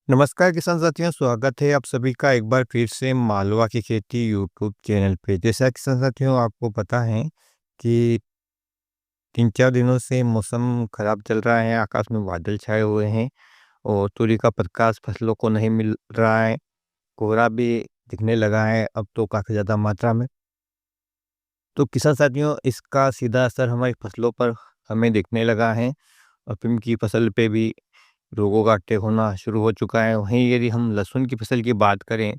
नमस्कार किसान साथियों, स्वागत है आप सभी का एक बार फिर से मालवा की खेती यूट्यूब चैनल पे। जैसा किसान साथियों आपको पता है कि 3-4 दिनों से मौसम खराब चल रहा है, आकाश में बादल छाए हुए हैं और सूर्य का प्रकाश फसलों को नहीं मिल रहा है। कोहरा भी दिखने लगा है अब तो काफ़ी ज़्यादा मात्रा में। तो किसान साथियों इसका सीधा असर हमारी फसलों पर हमें दिखने लगा है। अफ़ीम की फसल पे भी रोगों का अटैक होना शुरू हो चुका है। वहीं यदि हम लहसुन की फसल की बात करें,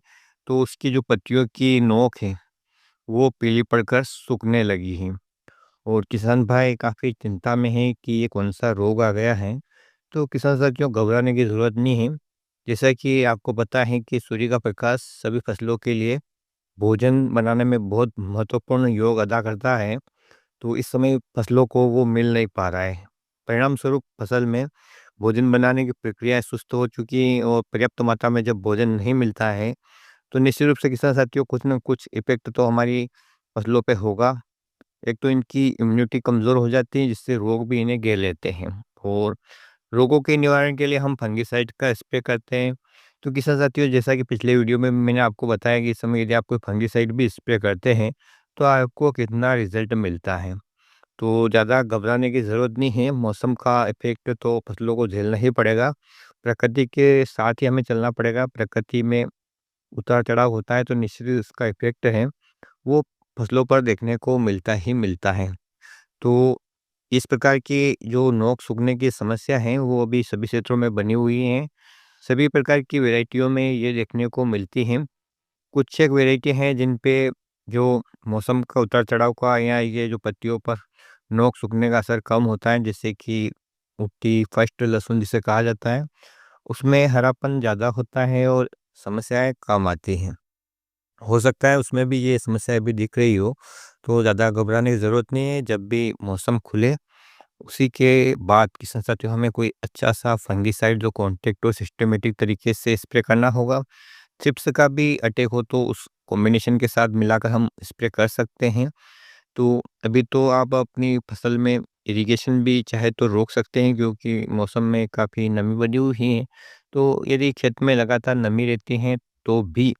तो उसकी जो पत्तियों की नोक है, वो पीली पड़कर सूखने लगी है और किसान भाई काफ़ी चिंता में हैं कि ये कौन-सा रोग आ गया है। तो किसान साथियों घबराने की ज़रूरत नहीं है। जैसा कि आपको पता है कि सूर्य का प्रकाश सभी फसलों के लिए भोजन बनाने में बहुत महत्वपूर्ण योग अदा करता है, तो इस समय फसलों को वो मिल नहीं पा रहा है। परिणाम स्वरूप फसल में भोजन बनाने की प्रक्रिया सुस्त हो चुकी है और पर्याप्त मात्रा में जब भोजन नहीं मिलता है, तो निश्चित रूप से किसान साथियों कुछ न कुछ इफ़ेक्ट तो हमारी फसलों पे होगा। एक तो इनकी इम्यूनिटी कमज़ोर हो जाती है जिससे रोग भी इन्हें घेर लेते हैं और रोगों के निवारण के लिए हम फंगिसाइड का स्प्रे करते हैं। तो किसान साथियों जैसा कि पिछले वीडियो में मैंने आपको बताया कि इस समय यदि आप कोई फंगिसाइड भी स्प्रे करते हैं, तो आपको कितना रिज़ल्ट मिलता है। तो ज़्यादा घबराने की ज़रूरत नहीं है, मौसम का इफ़ेक्ट तो फसलों को झेलना ही पड़ेगा। प्रकृति के साथ ही हमें चलना पड़ेगा, प्रकृति में उतार-चढ़ाव होता है तो निश्चित ही उसका इफ़ेक्ट है, वो फसलों पर देखने को मिलता ही मिलता है। तो इस प्रकार की जो नोक सूखने की समस्या है, वो अभी सभी क्षेत्रों में बनी हुई हैं। सभी प्रकार की वैराइटियों में ये देखने को मिलती हैं। कुछ एक वैराइटी हैं जिन पे जो मौसम का उतार-चढ़ाव का या ये जो पत्तियों पर नोक सूखने का असर कम होता है, जैसे कि उक्ति फर्स्ट लहसुन जिसे कहा जाता है, उसमें हरापन ज़्यादा होता है और समस्याएँ कम आती हैं। हो सकता है उसमें भी ये समस्या अभी दिख रही हो, तो ज़्यादा घबराने की ज़रूरत नहीं है। जब भी मौसम खुले, उसी के बाद किसान साथियों हमें कोई अच्छा-सा फंगिसाइड जो कॉन्टैक्ट हो सिस्टमैटिक तरीके से स्प्रे करना होगा। चिप्स का भी अटैक हो तो उस कॉम्बिनेशन के साथ मिलाकर हम स्प्रे कर सकते हैं। तो अभी तो आप अपनी फसल में इरिगेशन भी चाहे तो रोक सकते हैं क्योंकि मौसम में काफ़ी नमी बनी हुई है। तो यदि खेत में लगातार नमी रहती है तो भी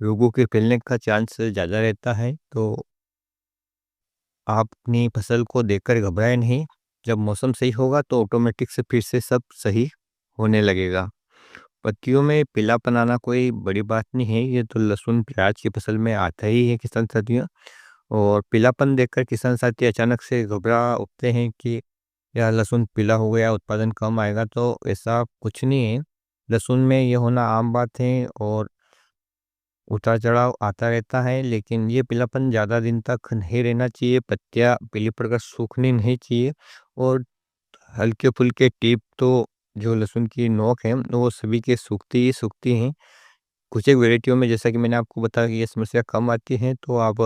रोगों के फैलने का चांस ज़्यादा रहता है। तो आप अपनी फसल को देखकर घबराएँ नहीं। जब मौसम सही होगा तो ऑटोमेटिक से फिर से सब सही होने लगेगा। पत्तियों में पीलापन आना कोई बड़ी बात नहीं है, ये तो लहसुन, प्याज की फसल में आता ही है किसान साथियों। और पीलापन देखकर किसान साथी अचानक से घबरा उठते हैं कि यार लहसुन पीला हो गया, उत्पादन कम आएगा, तो ऐसा कुछ नहीं है। लहसुन में ये होना आम बात है और उतार-चढ़ाव आता रहता है, लेकिन ये पीलापन ज़्यादा दिन तक नहीं रहना चाहिए, पत्तियाँ पीली पड़कर सूखनी नहीं चाहिए और हल्के-फुल्के टिप तो जो लहसुन की नोक है, वो सभी के सूखती ही सूखती हैं। कुछ एक वैराइटियों में जैसा कि मैंने आपको बताया कि ये समस्या कम आती है, तो आप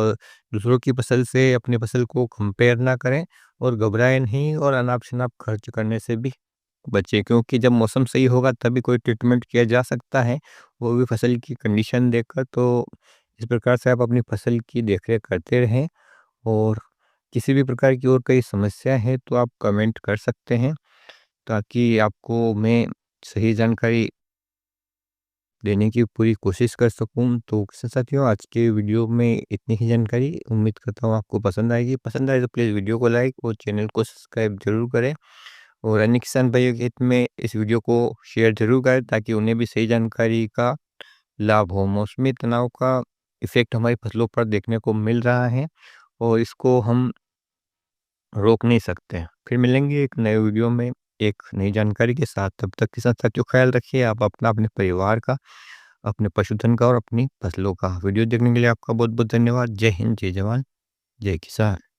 दूसरों की फसल से अपनी फसल को कंपेयर ना करें और घबराएँ नहीं और अनाप-शनाप खर्च करने से भी बचें क्योंकि जब मौसम सही होगा तभी कोई ट्रीटमेंट किया जा सकता है, वो भी फसल की कंडीशन देखकर। तो इस प्रकार से आप अपनी फसल की देख-रेख करते रहें और किसी भी प्रकार की और कोई समस्या है तो आप कमेंट कर सकते हैं, ताकि आपको मैं सही जानकारी देने की पूरी कोशिश कर सकूँ। तो साथियों आज के वीडियो में इतनी ही जानकारी, उम्मीद करता हूँ आपको पसंद आएगी। पसंद आए तो प्लीज़ वीडियो को लाइक और चैनल को सब्सक्राइब ज़रूर करें और अन्य किसान भाइयों के हित में इस वीडियो को शेयर ज़रूर करें ताकि उन्हें भी सही जानकारी का लाभ हो। मौसमी तनाव का इफ़ेक्ट हमारी फसलों पर देखने को मिल रहा है और इसको हम रोक नहीं सकते। फिर मिलेंगे एक नए वीडियो में एक नई जानकारी के साथ। तब तक किसान साथियों ख्याल रखिए आप अपना, अपने परिवार का, अपने पशुधन का और अपनी फसलों का। वीडियो देखने के लिए आपका बहुत-बहुत धन्यवाद। जय हिंद, जय जवान, जय किसान।